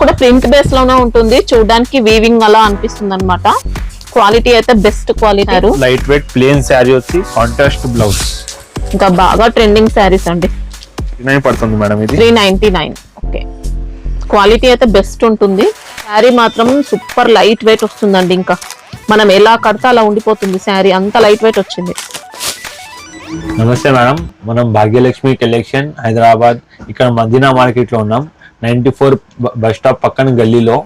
కూడా print base లోనే ఉంటుంది, చూడడానికి వీవింగ్ అలా అనిపిస్తుంది అనమాట. క్వాలిటీ అయితే best quality. Light weight plain sari వచ్చి కాంట్రాస్ట్ బ్లౌజ్. ఇంకా బాగా ట్రెండింగ్ శారీస్ అండి. 399 పడుతుంది మేడం, ఇది 399. ఓకే, క్వాలిటీ అయితే బెస్ట్ ఉంటుంది. శారీ మాత్రం సూపర్ లైట్ వెయిట్ వస్తుందండి. ఇంకా మనం ఎలా కడితే అలా ఉండిపోతుంది శారీ, అంత లైట్ వెయిట్ వచ్చింది. నమస్తే మేడం, మనం భాగ్యలక్ష్మి కలెక్షన్ హైదరాబాద్ ఇక్కడ మదీనా మార్కెట్ లో ఉన్నాం. 94 బస్ స్టాప్ పక్కన గల్లీలో.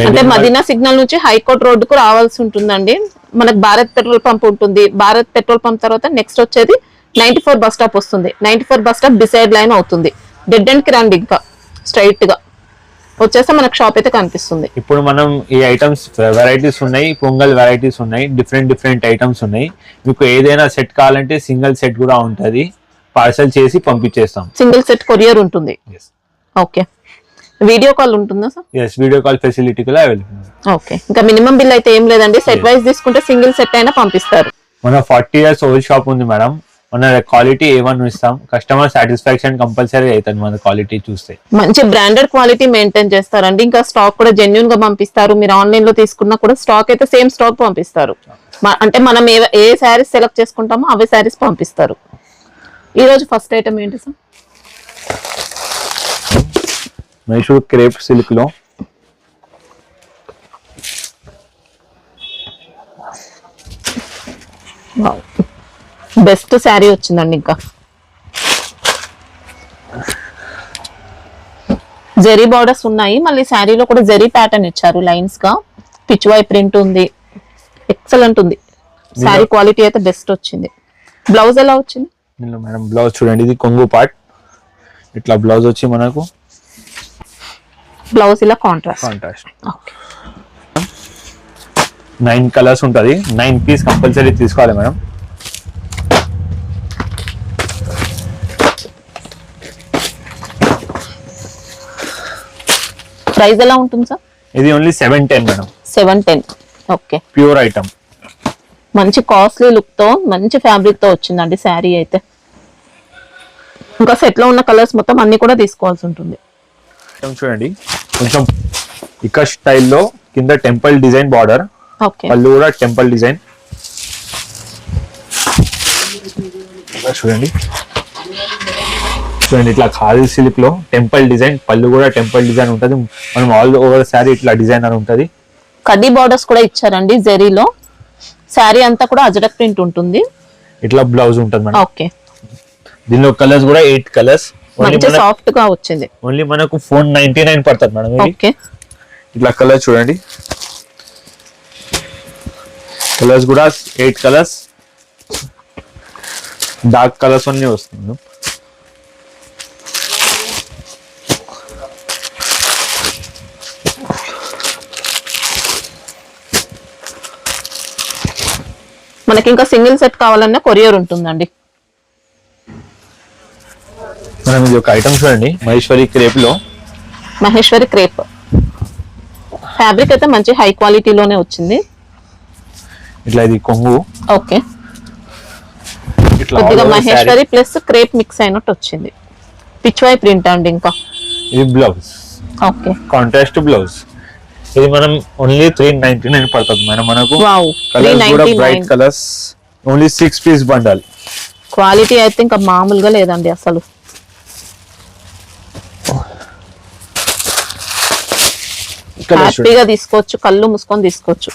అంటే మదీనా సిగ్నల్ నుంచి హైకోర్ట్ రోడ్డుకు రావాల్సి ఉంటుందండి. మనకు భారత్ పెట్రోల్ పంప్ ఉంటుంది. భారత్ పెట్రోల్ పంప్ తర్వాత నెక్స్ట్ వచ్చేది 94 బస్ స్టాప్ వస్తుంది. 94 బస్ స్టాప్ డిసైడ్ లైన్ అవుతుంది. డెడ్ ఎండ్ కి రండి, ఇంకా స్ట్రైట్ గా వచ్చేస్తే మనకు షాప్ అయితే కనిపిస్తుంది. ఇప్పుడు మనం ఈ ఐటమ్స్ వెరైటీస్ ఉన్నాయి, పొంగల్ వెరైటీస్ ఉన్నాయి, డిఫరెంట్ ఐటమ్స్ ఉన్నాయి. మీకు ఏదైనా సెట్ కావాలంటే సింగిల్ సెట్ కూడా ఉంటది, పార్సల్ చేసి పంపించేస్తాం. సింగిల్ సెట్ కొరియర్ ఉంటుంది. ఓకే, వీడియో కాల్ ఉంటుందా sir? yes, video call facility కూడా అవైలబుల్. ఓకే, ఇంకా మినిమం బిల్ అయితే ఏం లేదండి. సెట్ వైజ్ తీసుకుంటే సింగిల్ సెట్ అయినా పంపిస్తారు. మన 40 years ఓల్డ్ షాప్ ఉంది మేడం. మన క్వాలిటీ A1 ఇస్తాం. కస్టమర్ సాటిస్ఫాక్షన్ కంపల్సరీ అవుతుంది మన క్వాలిటీ చూస్తే. మంచి బ్రాండెడ్ క్వాలిటీ మెయింటైన్ చేస్తారండి. ఇంకా స్టాక్ కూడా జెన్యూన్ గా పంపిస్తారు. మీరు ఆన్లైన్ లో తీసుకున్నా కూడా స్టాక్ అయితే సేమ్ స్టాక్ పంపిస్తారు. అంటే మనం ఏ శారీస్ సెలెక్ట్ చేసుకుంటామో అవే శారీస్ పంపిస్తారు. ఈ రోజు ఫస్ట్ ఐటమ్ ఏంటి సార్? మైసూర్ క్రేప్ సిల్క్ లో బెస్ట్ శారీ వచ్చిందండి. ఇంకా జెరీ బార్డర్స్ ఉన్నాయి, మళ్ళీ శారీలో కూడా జెరీ ప్యాటర్న్ ఇచ్చారు లైన్స్ గా. పిచ్వై ప్రింట్ ఉంది, ఎక్సలెంట్ ఉంది. శారీ క్వాలిటీ అయితే బెస్ట్ వచ్చింది. బ్లౌజ్ ఎలా వచ్చింది మేడం? బ్లౌజ్ చూడండి, ఇది కొంగు పార్ట్. ఇట్లా బ్లౌజ్ వచ్చి మనకు బ్లౌజ్ ఇలా కాంట్రాస్ట్. 9 కలర్స్ ఉంటది. 9 పీస్ కంపల్సరీ తీసుకోవాలి మేడం. ప్రైస్ ఎలా ఉంటుంది సార్? ఇది only 710 madam. 710. Okay, pure item, మంచి కాస్ట్లీ లుక్ తో మంచి ఫ్యాబ్రిక్ తో వచ్చిందండి శారీ అయితే. ఇంకా సెట్ లో ఉన్న కలర్స్ మొత్తం అన్ని కూడా తీసుకోవాల్సి ఉంటుంది. చూడండి, కొంచెం ఇక్కడ స్టైల్లో కింద టెంపుల్ డిజైన్ బార్డర్. ఓకే, పళ్ళు కూడా టెంపుల్ డిజైన్. చూడండి ఇట్లా ఖాదీ సిల్క్ లో టెంపుల్ డిజైన్, పళ్ళు కూడా టెంపుల్ డిజైన్ ఉంటది. మనం ఆల్ ఓవర్ శారీ ఇట్లా డిజైనర్ ఉంటది. కడ్డీ బార్డర్స్ కూడా ఇచ్చారండి జెరీలో. శారీ అంతా కూడా అజరక్ ప్రింట్ ఉంటుంది. ఇట్లా బ్లౌజ్ ఉంటది మేడం. ఓకే, దీనిలో కలర్స్ కూడా 8 కలర్స్. మంచి సాఫ్ట్ గా వచ్చింది. ఓన్లీ మనకు 499 పడుతుంది మేడం. ఓకే, ఇట్లా కలర్ చూడండి, కలర్స్ కూడా 8 కలర్స్. డార్క్ కలర్స్ అన్ని వస్తుంది. మనకి ఇంకా సింగిల్ సెట్ కావాలన్నా కొరియర్ ఉంటుందండి. మనం ఇది ఒక ఐటమ్ చూడండి, మహేశ్వరి క్రేప్ లో. మహేశ్వరి క్రేప్ ఫ్యాబ్రిక్ అయితే మంచి హై క్వాలిటీలోనే వచ్చింది. ఇట్లా ఇది కొంగు. ఓకే, కొద్దిగా మహేశ్వరి ప్లస్ క్రేప్ మిక్స్ అయినట్టు వచ్చింది. పిచ్వై ప్రింట్ అండి. ఇంకా ఇది బ్లౌజ్. Okay, contrast blouse. ఇది మనం ఓన్లీ 399 పడుతుంది మేడం. మనకు వావ్, కలర్స్ కూడా bright colours. Only 6 piece bundle. Quality అయితే ఇంకా మామూలుగా లేదండి అసలు. హ్యాపీగా తీసుకోవచ్చు, కళ్ళు మూసుకొని తీసుకోవచ్చు.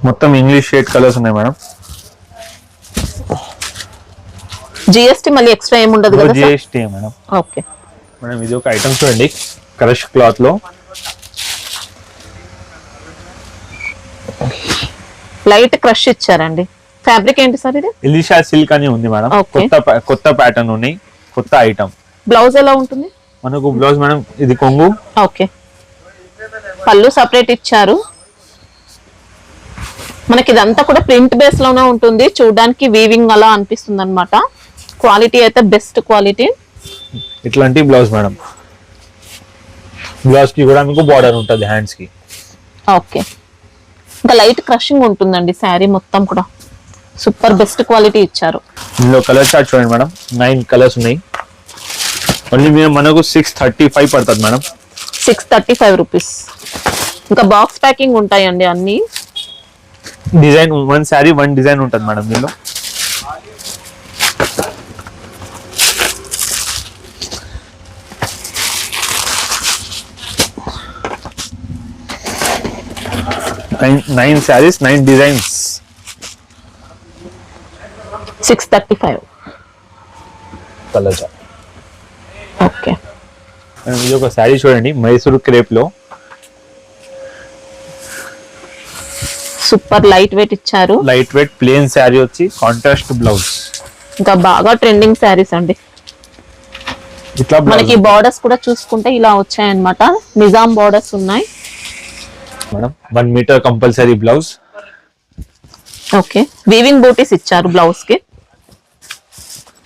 మొత్తం ఇంగ్లీష్ షేడ్ కలర్స్ ఉన్నాయి మేడం. జిఎస్టీ మళ్ళీ ఎక్స్ట్రా ఏమి ఉండదు కదా? GST madam. ఓకే మేడం, ఇది ఒక ఐటమ్ చూడండి, క్రష్ క్లాత్ లో లైట్ క్రష్ ఇచ్చారండి. ఫ్యాబ్రిక్ ఏంటి సార్ ఇది? ఎలిషా సిల్క్ అని ఉంది మేడం. కొత్త ప్యాటర్న్ ఉన్నాయి, కొత్త ఐటమ్. బ్లౌజ్ ఎలా ఉంటుంది మనకు? బ్లౌజ్ మేడం ఇది కొంగు. ఓకే, పళ్ళు సపరేట్ ఇచ్చారు. మనకి ఇదంతా కూడా ప్రింట్ బేస్ లోనే ఉంటుంది, చూడడానికి వీవింగ్ అలా అనిపిస్తుంది అనమాట. క్వాలిటీ అయితే బెస్ట్ క్వాలిటీ. ఇట్లాంటి బ్లౌజ్ మేడం. బ్లౌజ్ కి కూడా మీకు బార్డర్ ఉంటుంది హ్యాండ్స్ కి. ఓకే, ఇంకా లైట్ క్రషింగ్ ఉంటుందండి శారీ మొత్తం కూడా. సూపర్ బెస్ట్ క్వాలిటీ ఇచ్చారు. ఇందులో కలర్ చార్ట్ చూడండి మేడం, 9 కలర్స్ ఉన్నాయి. ఓన్లీ మీరు మనకు 635 పడుతుంది మేడం. 635 రూపీస్. ఇంకా బాక్స్ ప్యాకింగ్ ఉంటాయండి అన్ని. డిజైన్ 1 శారీ 1 డిజైన్ ఉంటుంది మేడం దీనిలో. Nine saris 9 designs. 635. Colour chart. Okay. ఇది ఒక శారీ చూడండి, మైసూర్ క్రేప్ లో సూపర్ లైట్ వెయిట్ ఇచ్చారు. లైట్ వెయిట్ ప్లేన్ శారీ వచ్చి కాంట్రాస్ట్ బ్లౌజ్. ఇంకా బాగా ట్రెండింగ్ శారీస్ అండి. ఇట్లా మనకి బార్డర్స్ కూడా చూసుకుంటే ఇలా వచ్చాయన్నమాట. నిజాం బార్డర్స్ ఉన్నాయి madam. 1 metre compulsory blouse. Okay. Weaving బూటీస్ ఇచ్చారు బ్లౌజ్ కి.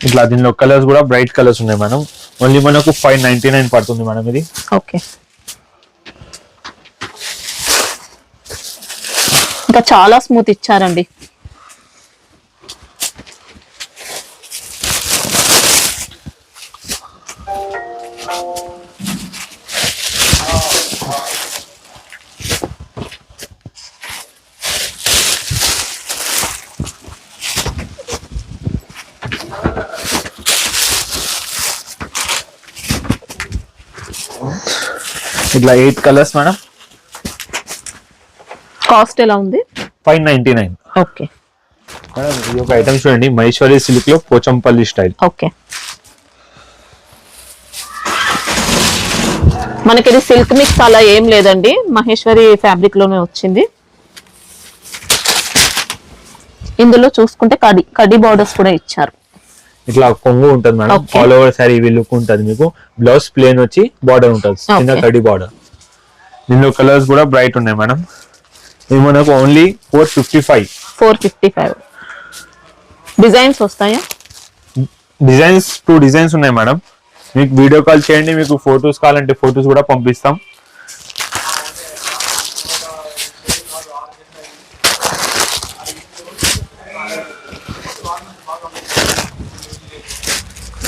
ఇట్లా దీనిలో కలర్స్ కూడా బ్రైట్ కలర్స్ ఉన్నాయి మేడం. ఓన్లీ మనకు 599 పడుతుంది మేడం ఇది. ఓకే. ఇంకా చాలా స్మూత్ ఇచ్చారండి. ఇట్లా 8 కలర్స్ మేడం. కాస్ట్ ఎలా ఉంది? 599. ఓకే. మేడం ఈ ఒక ఐటమ్ చూడండి, మహేశ్వరి సిల్క్ లో పోచంపల్లి స్టైల్. ఓకే. మనకి ఇది సిల్క్ మిక్స్ అలా ఏం లేదండి, మహేశ్వరి ఫ్యాబ్రిక్ లోనే వచ్చింది. ఇందులో చూసుకుంటే కడి బార్డర్స్ కూడా ఇచ్చారు. ఇట్లా కొంగు ఉంటుంది madam. Okay. All over sorry ఇవి లుక్ ఉంటుంది మీకు. బ్లౌజ్ ప్లేన్ వచ్చి బార్డర్ ఉంటుంది, చిన్న కడి బార్డర్. దీనిలో కలర్స్ కూడా బ్రైట్ ఉన్నాయి మేడం. ఇది మనకు ఓన్లీ 455. 455. డిజైన్స్ వస్తాయా? డిజైన్స్ 2 డిజైన్స్ ఉన్నాయి మేడం. మీకు వీడియో కాల్ చేయండి, మీకు ఫొటోస్ కావాలంటే ఫొటోస్ కూడా పంపిస్తాం.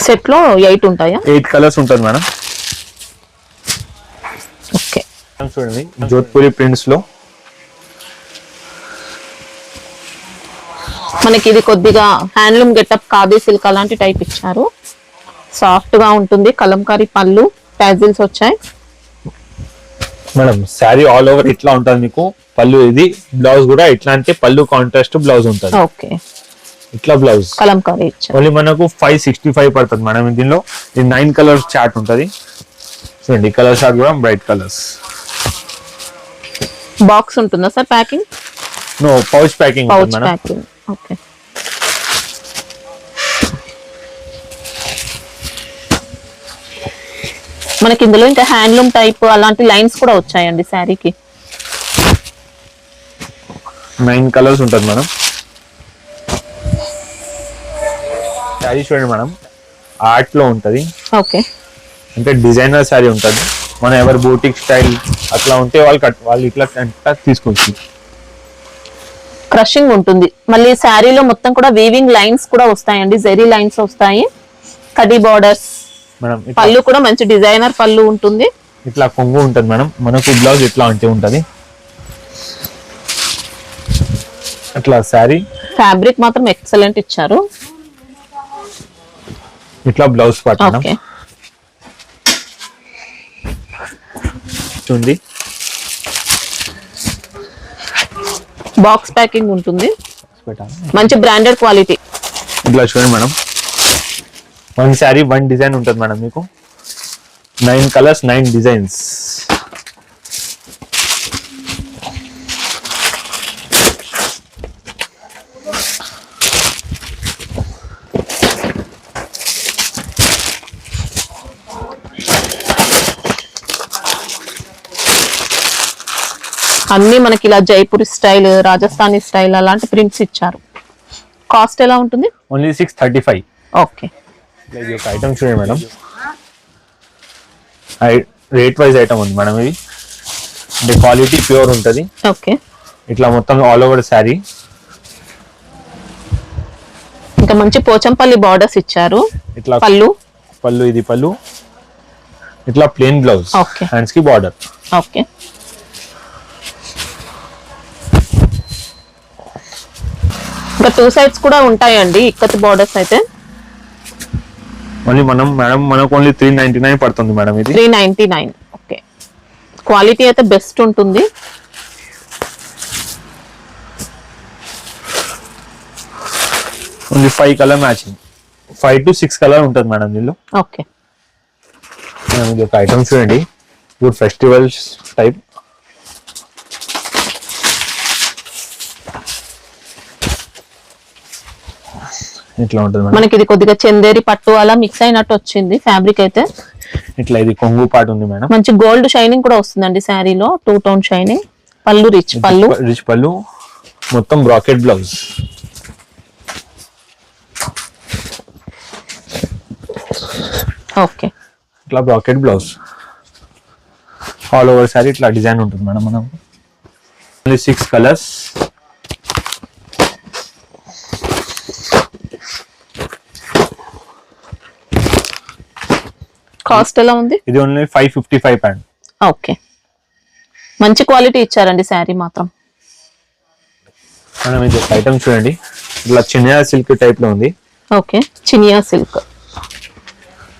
సెట్ లో 8 ఉంటాయా? 8 కలర్స్ ఉంటుంది మేడం. ఓకే. చూడండి జోధ్పూరి ప్రింట్స్ లో మనకి ఇది కొద్దిగా హ్యాండ్లూమ్ గెటప్ ఖాదీ సిల్క్ అలాంటి టైప్ ఇచ్చారు. సాఫ్ట్ గా ఉంటుంది. కలంకారీ పళ్ళు, టాజిల్స్ వచ్చాయి మేడం. శారీ ఆల్ ఓవర్ ఇట్లా ఉంటుంది మీకు. పళ్ళు ఇది, బ్లౌజ్ కూడా ఇట్లా అంటే పళ్ళు కాంట్రాస్ట్ బ్లౌజ్ ఉంటుంది. ఓకే. ఇట్లా బ్లౌజ్ కలంకారీ ఇచ్చారు. ఓన్లీ మనకు 565 పడుతుంది మేడం. దీనిలో 9 కలర్స్ చార్ట్ ఉంటుంది చూడండి. కలర్ చార్ట్ కూడా బ్రైట్ కలర్స్. బాక్స్ ఉంటుందా sir packing? No, pouch packing pouch ఉంటుంది మేడం. ప్యాకింగ్. ఓకే. మనకి ఇందులో ఇంకా హ్యాండ్లూమ్ టైప్ అలాంటి లైన్స్ కూడా వచ్చాయండి శారీకి. 9 కలర్స్ ఉంటుంది మేడం. శారీ చూడండి మేడం, ఆర్ట్ లో ఉంటది. ఓకే. అంటే డిజైనర్ శారీ ఉంటుంది. మనం ఎవరు బూటిక్ స్టైల్ అట్లా ఉంటే వాళ్ళు ఇట్లా తీసుకోవచ్చు. క్రషింగ్ ఉంటుంది. మళ్ళీ శారీలో మొత్తం కూడా వీవింగ్ లైన్స్ కూడా వస్తాయండి, జెరీ లైన్స్ వస్తాయి, కడి బార్డర్స్. మేడం పళ్ళు కూడా మంచి డిజైనర్ పళ్ళు ఉంటుంది. ఇట్లా కొంగు ఉంటుంది మేడం. మనకు బ్లౌజ్ ఇట్లా అంటే ఉంటది. అట్లా శారీ ఫ్యాబ్రిక్ మాత్రం ఎక్సలెంట్ ఇచ్చారు. ఇట్లా బ్లౌజ్ పార్ట్ మేడం. ఓకే. చూడండి బాక్స్ ప్యాకింగ్ ఉంటుంది. మంచి బ్రాండెడ్ క్వాలిటీ. ఇట్లా చూడండి మేడం. 1 శారీ 1 డిజైన్ ఉంటుంది మేడం మీకు. 9 కలర్స్ 9 డిజైన్స్. అన్ని మనకి ఇలా జైపూరి స్టైల్, రాజస్థానీ స్టైల్ అలాంటి ప్రింట్స్ ఇచ్చారు. కాస్ట్ ఎలా ఉంటుంది? ఓన్లీ 635. ఓకే. ఇది ఒక ఐటమ్ చూడండి మేడం. రేట్ వైజ్ ఐటమ్ ఉంది మేడం. ఇది అంటే క్వాలిటీ ప్యూర్ ఉంటుంది. ఓకే. ఇట్లా మొత్తం ఆల్ ఓవర్ శారీ ఇంకా మంచి పోచంపల్లి బార్డర్స్ ఇచ్చారు. ఇట్లా పళ్ళు ఇది పళ్ళు, ఇట్లా ప్లెయిన్ బ్లౌజ్, ఓకే హ్యాండ్స్ కి బార్డర్. ఓకే ఇంకా 2 సైడ్స్ కూడా ఉంటాయండి ఇక్కత్ బార్డర్స్ అయితే. మళ్ళీ మనకు ఓన్లీ 399 పడుతుంది మేడం ఇది. 399. ఓకే క్వాలిటీ అయితే బెస్ట్ ఉంటుంది. Only 5 colour matching, 5 to 6 colour ఉంటుంది మేడం దీనిలో. ఓకే ఇది ఒక ఐటమ్ చూడండి, ఇప్పుడు ఫెస్టివల్స్ టైప్. ఇట్లా ఉంటుంది మేడం. మనకి ఇది కొద్దిగా చందేరి పట్టు అలా మిక్స్ అయినట్టు వచ్చింది ఫ్యాబ్రిక్ అయితే. ఇట్లా ఇది కొంగు పాటు ఉంది మేడం. మంచి గోల్డ్ షైనింగ్ కూడా వస్తుందండి శారీలో, 2 టోన్ షైనింగ్. పళ్ళు రిచ్ పళ్ళు, మొత్తం బ్రాకెట్ బ్లౌజ్. ఓకే ఇట్లా bracket blouse all over sorry ఇట్లా డిజైన్ ఉంటుంది మేడం. మనం ఓన్లీ 6 కలర్స్. కాస్ట్ ఎలా ఉంది? ఇది ఓన్లీ 555 పాయింట్. ఓకే మంచి క్వాలిటీ ఇచ్చారండి శారీ మాత్రం. మనం ఇది ఐటమ్ చూడండి, ఇట్లా చిన్న సిల్క్ టైప్ లో ఉంది. ఓకే చినియా సిల్క్,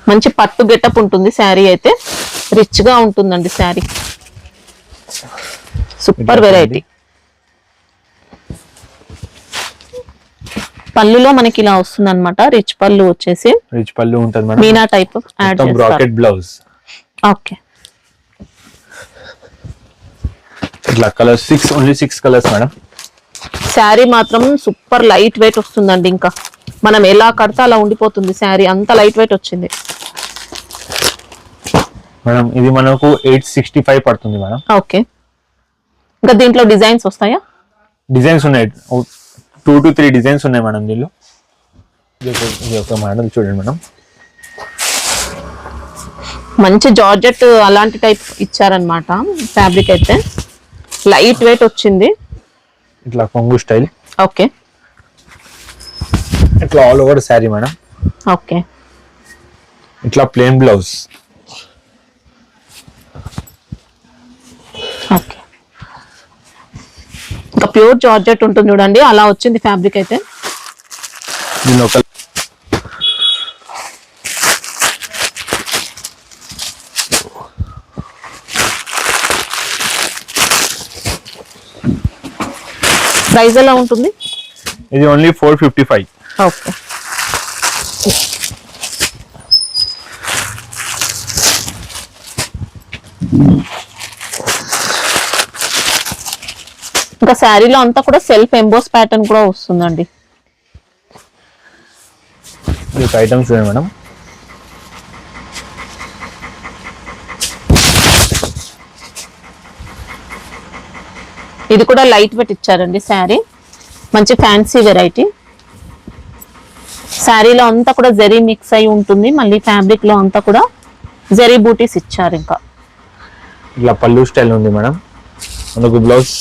మంచి పట్టు గెటప్ ఉంటుంది శారీ అయితే. రిచ్ గా ఉంటుందండి శారీ, సూపర్ వెరైటీ. పళ్ళులో మనకి ఇలా వస్తుంది అనమాట, రిచ్ పళ్ళు వచ్చేసి. రిచ్ పళ్ళు ఉంటుంది మేడం, మీనా టైప్ యాడ్ చేస్తారు. Bracket blouse. ఓకే ఇట్లా colours only 6 colours madam. Sari మాత్రం సూపర్ లైట్ వెయిట్ వస్తుందండి. ఇంకా మనం ఎలా కడితే అలా ఉండిపోతుంది శారీ, అంత లైట్ వెయిట్ వచ్చింది మేడం. ఇది మనకు 865 పడుతుంది మేడం. ఓకే ఇంకా దీంట్లో డిజైన్స్ వస్తాయా? డిజైన్స్ ఉన్నాయి, 2 to 3 డిజైన్స్ ఉన్నాయి మేడం దీనిలో. ఇది ఒక మోడల్ చూడండి మేడం, మంచి జార్జెట్ అలాంటి టైప్ ఇచ్చారనమాట ఫ్యాబ్రిక్ అయితే. లైట్ వెయిట్ వచ్చింది. ఇట్లా కొంగు స్టైల్. ఓకే ఇట్లా all over sari madam. Okay ఇట్లా ప్లెయిన్ బ్లౌజ్. ఓకే ఇంకా ప్యూర్ జార్జెట్ ఉంటుంది చూడండి, అలా వచ్చింది ఫ్యాబ్రిక్ అయితే. దీనిలో ఒక ప్రైస్ ఎలా ఉంటుంది? ఇది ఓన్లీ 455. ఓకే ఇంకా శారీలో అంతా కూడా సెల్ఫ్ ఎంబోస్ ప్యాటర్న్ కూడా వస్తుందండి. ఇది ఒక ఐటమ్ చూడండి మేడం, ఇది కూడా లైట్ వెయిట్ ఇచ్చారండి శారీ, మంచి ఫ్యాన్సీ వెరైటీ. శారీలో అంతా కూడా జరీ మిక్స్ అయి ఉంటుంది, మళ్ళీ ఫ్యాబ్రిక్ లో అంతా కూడా జరీ బూటీస్ ఇచ్చారు. ఇంకా ఇట్లా పళ్ళు స్టైల్ ఉంది మేడం. మనకు బ్లౌజ్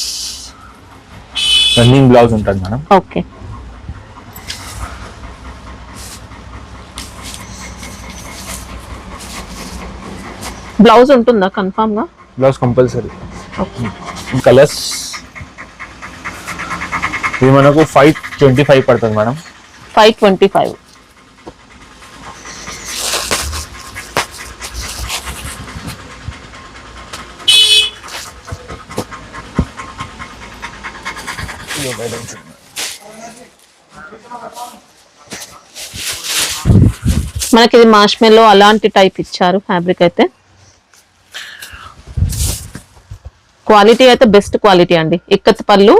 రన్నింగ్ బ్లౌజ్ ఉంటుంది మేడం. ఓకే బ్లౌజ్ ఉంటుందా కన్ఫామ్ గా? Blouse compulsory. ఓకే కలర్స్ ఇది మనకు 525 పడుతుంది మేడం. 525. మనకి ఇది మార్ష్మెల్లో అలాంటి టైప్ ఇచ్చారు ఫ్యాబ్రిక్ అయితే. క్వాలిటీ అయితే బెస్ట్ క్వాలిటీ అండి. ఇక్కత్ పళ్ళు,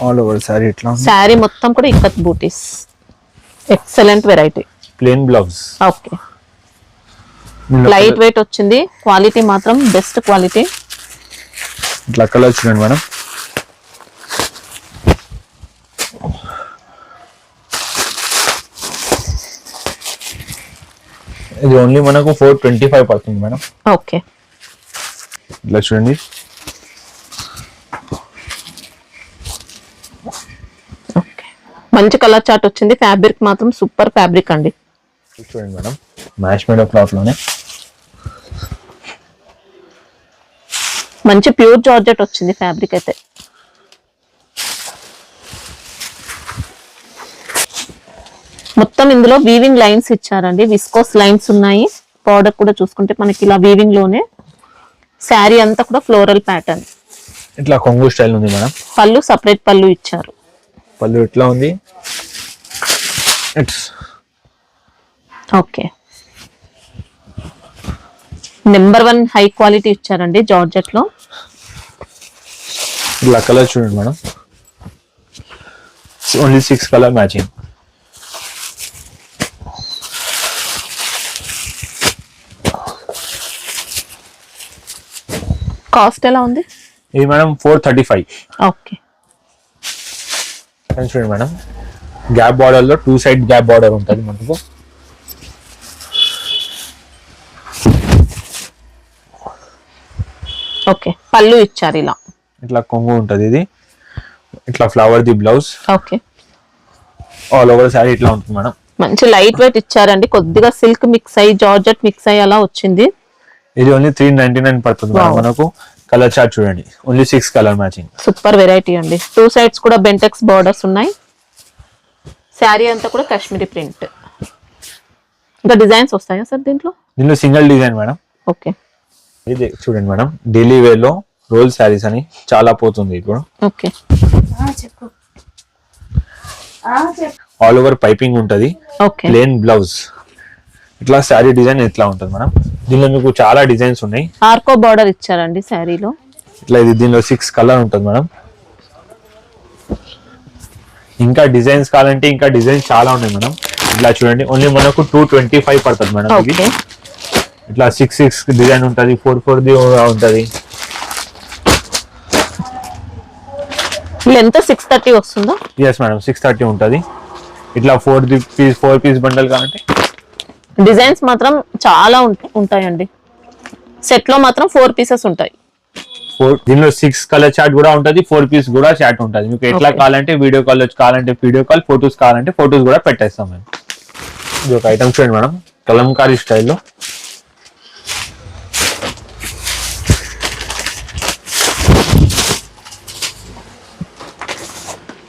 ఆల్ ఓవర్ సారీ ఇట్లా శారీ మొత్తం కూడా ఇక్కత్ బూటీస్. Excellent variety. Plain blouse. Okay light weight వచ్చింది, క్వాలిటీ మాత్రం బెస్ట్ క్వాలిటీ. ఇట్లా కలర్ చూడండి మేడం. ఇది ఓన్లీ మనకు 425 పడుతుంది మేడం. ఓకే ఇట్లా చూడండి. ఓకే మంచి మంచి కలర్ చార్ట్ వచ్చింది. ఫ్యాబ్రిక్ మాత్రం సూపర్ ఫ్యాబ్రిక్ అండి. చూడండి మేడం, మ్యాష్ మేడో క్లాత్ లోనే మంచి ప్యూర్ జార్జెట్ వచ్చింది ఫ్యాబ్రిక్ అయితే. మొత్తం ఇందులో వీవింగ్ లైన్స్ ఇచ్చారండి, విస్కోస్ లైన్స్ ఉన్నాయి. బార్డర్ కూడా చూసుకుంటే మనకి ఇలా వీవింగ్ లోనే. శారీ అంతా కూడా ఫ్లోరల్ ప్యాటర్న్. ఇట్లా కొంగు స్టైల్ ఉంది మేడం. పళ్ళు సపరేట్ పళ్ళు ఇచ్చారు. పళ్ళు ఇట్లా ఉంది. It's okay, number 1 high quality ఇచ్చారండి జార్జెట్ లో. ఇలా కలర్ చూడండి madam, only 6 colour matching. Cost ఎలా ఉంది? ఇది మేడం 435. ఓకే, చూడండి మేడం, గ్యాప్ బార్డర్ లో 2 సైడ్ గ్యాప్ బార్డర్ ఉంటుంది మనకు. ఓకే, పళ్ళు ఇచ్చారు ఇలా. ఇట్లా కొంగు ఉంటుంది. ఇది ఇట్లా flower the blouse. Okay, all over sari ఇట్లా ఉంటుంది మేడం. మంచి లైట్ వెయిట్ ఇచ్చారండి. కొద్దిగా సిల్క్ మిక్స్ అయ్యి జార్జెట్ మిక్స్ అయ్యి అలా వచ్చింది. ఇది ఓన్లీ 399 పడుతుంది మేడం మనకు. కలర్ చార్ట్ చూడండి, only 6 colour matching. Super variety అండి. 2 సైడ్స్ కూడా బెంటెక్స్ బార్డర్స్ ఉన్నాయి. శారీ అంతా కూడా కాశ్మీరీ ప్రింట్. ఇంకా డిజైన్స్ వస్తాయా సార్ దీంట్లో? దీనిలో సింగిల్ డిజైన్ మేడం. ఓకే, ఇది చూడండి మేడం, డైలీ వేర్ లో రోల్ శారీస్ అని చాలా పోతుంది ఇప్పుడు. ఓకే, ఆల్ ఓవర్ పైపింగ్ ఉంటది. Okay, plain blouse. ఇట్లా శారీ డిజైన్ ఇట్లా ఉంటుంది మేడం. దీనిలో మీకు చాలా డిజైన్స్ ఉన్నాయి. ఆర్కో బార్డర్ ఇచ్చారండి శారీలో. ఇట్లా ఇది దీనిలో 6 కలర్ ఉంటుంది మేడం. ఇంకా డిజైన్స్ కావాలంటే ఇంకా డిజైన్స్ చాలా ఉన్నాయి మేడం. ఇట్లా చూడండి, ఓన్లీ మనకు 225 పడుతుంది మేడం. ఇది ఓకే, ఇట్లా 6 డిజైన్ ఉంటుంది, 4 ది ఉంటుంది. లెంత్ 630 వస్తుందా? ఎస్ మేడం, 630 ఉంటుంది. ఇట్లా 4 పీస్ బండల్ కావాలంటే. డిజైన్స్ మాత్రం చాలా ఉంటాయండి. సెట్ లో మాత్రం 4 పీసెస్ ఉంటాయి. దీనిలో 6 కలర్ చార్ట్ కూడా ఉంటుంది, 4 పీస్ కూడా చార్ట్ ఉంటుంది. మీకు ఎట్లా కావాలంటే వీడియో కాల్ కావాలంటే వీడియో కాల్, ఫొటోస్ కావాలంటే ఫొటోస్ కూడా పెట్టేస్తాం మేము. ఇది ఒక ఐటమ్ చూడండి మేడం, కలంకారీ స్టైల్లో.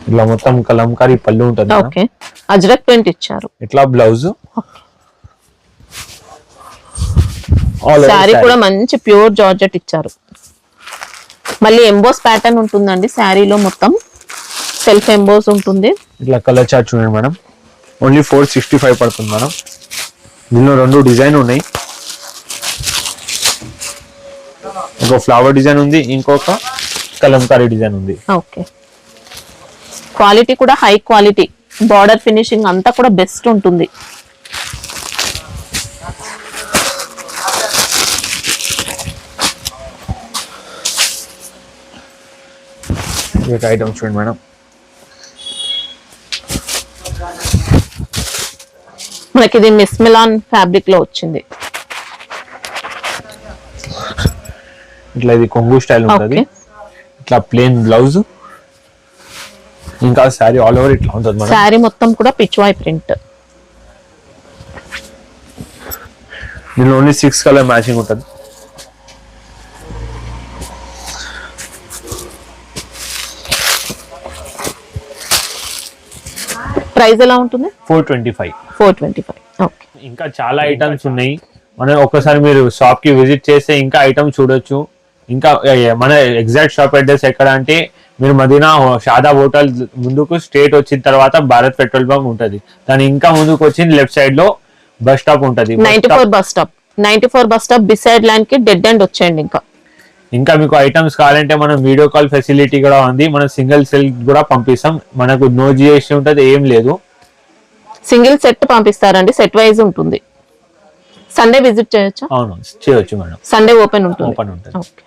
ఇట్లా మొత్తం కలంకారీ పళ్ళు ఉంటుంది. ఓకే, అజ్రక్ ప్రింట్ ఇచ్చారు. ఇట్లా బ్లౌజ్. శారీ కూడా మంచి ప్యూర్ జార్జెట్ ఇచ్చారు. మళ్ళీ ఎంబోస్ ప్యాటర్న్ ఉంటుందండి శారీలో, మొత్తం సెల్ఫ్ ఎంబోస్ ఉంటుంది. ఇట్లా కలర్ చార్ట్ చూడండి మేడం, ఓన్లీ 465 పడుతుంది మేడం. దీనిలో 2 డిజైన్ ఉన్నాయి. ఒక ఫ్లవర్ డిజైన్ ఉంది, ఇంకొక కలంకారీ డిజైన్ ఉంది. ఓకే, క్వాలిటీ కూడా హై క్వాలిటీ. బార్డర్ ఫినిషింగ్ అంతా కూడా బెస్ట్ ఉంటుంది. ఐటమ్ చూడండి మేడం, మనకి ఇది మిస్ మిలాన్ ఫ్యాబ్రిక్ లో వచ్చింది. ఇట్లా ఇది కొంగు స్టైల్ ఉంటుంది. ఓకే, ఇట్లా ప్లేన్ బ్లౌజ్, ఇంకా శారీ ఆల్ ఓవర్ ఇట్లా ఉంటుంది మేడం. శారీ మొత్తం కూడా పిచ్వాయ్ ప్రింట్. దీనిలో ఓన్లీ 6 కలర్ మ్యాచింగ్ ఉంటుంది. ప్రైస్ ఎలా ఉంటుంది? 425. 425. ఓకే, ఇంకా చాలా ఐటమ్స్ ఉన్నాయి. మనం ఒక్కసారి మీరు షాప్ కి విజిట్ చేస్తే ఇంకా ఐటమ్స్ చూడొచ్చు. ఇంకా మన ఎగ్జాక్ట్ షాప్ అడ్రస్ ఎక్కడ అంటే, మీరు మదీనా షాదా హోటల్ ముందుకు స్ట్రేట్ వచ్చిన తర్వాత భారత్ పెట్రోల్ పంప్ ఉంటది. దాని ఇంకా ముందుకు వచ్చి లెఫ్ట్ సైడ్ లో బస్ స్టాప్ ఉంటది. 94 బస్ స్టాప్ బిసైడ్ లైన్ కి డెడ్ ఎండ్ వచ్చేయండి. ఇంకా మీకు ఐటమ్స్ కావాలంటే మనం వీడియో కాల్ ఫెసిలిటీ కూడా ఉంది. మనం సింగిల్ సెల్ కూడా పంపిస్తాం. మనకు నో జిఎస్టీ ఉంటది, ఏం లేదు. సింగిల్ సెట్ పంపిస్తారండి, సెట్ వైజ్ ఉంటుంది. సండే విజిట్ చేయొచ్చా? అవును, చేయొచ్చు మేడం. సండే ఓపెన్ ఉంటుంది. ఓపెన్ ఉంటుంది. ఓకే.